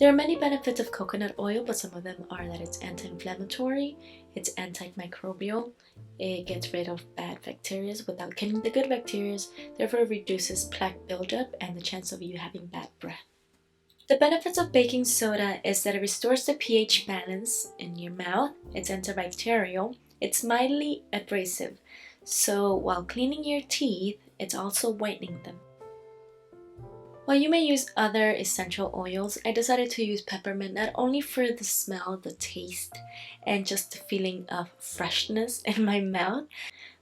There are many benefits of coconut oil, but some of them are that it's anti-inflammatory, it's antimicrobial, it gets rid of bad bacteria without killing the good bacteria, therefore reduces plaque buildup and the chance of you having bad breath. The benefits of baking soda is that it restores the pH balance in your mouth, it's antibacterial, it's mildly abrasive, so while cleaning your teeth, it's also whitening them. While you may use other essential oils, I decided to use peppermint not only for the smell, the taste, and just the feeling of freshness in my mouth,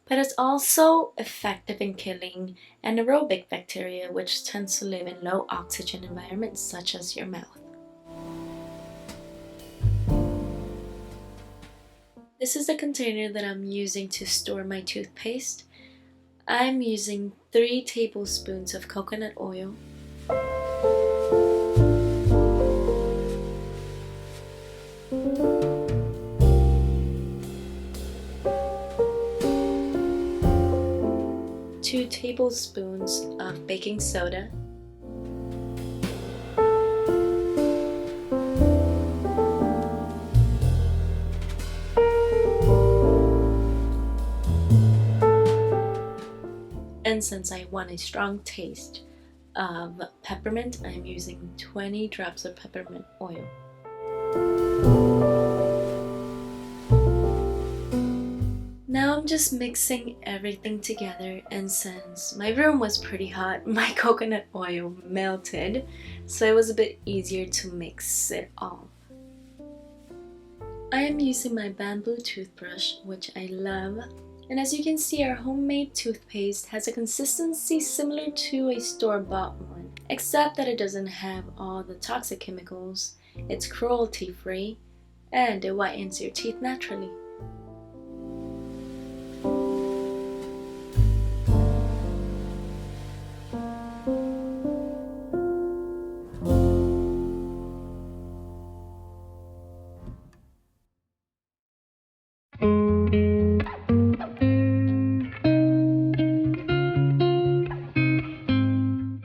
but it's also effective in killing anaerobic bacteria, which tends to live in low oxygen environments such as your mouth. This is the container that I'm using to store my toothpaste. I'm using 3 tablespoons of coconut oil, 2 tablespoons of baking soda, and since I want a strong taste of peppermint, I'm using 20 drops of peppermint oil. Now I'm just mixing everything together, and since my room was pretty hot, my coconut oil melted, so it was a bit easier to mix it all. I am using my bamboo toothbrush, which I love, and as you can see, our homemade toothpaste has a consistency similar to a store-bought one, except that it doesn't have all the toxic chemicals, it's cruelty-free, and it whitens your teeth naturally.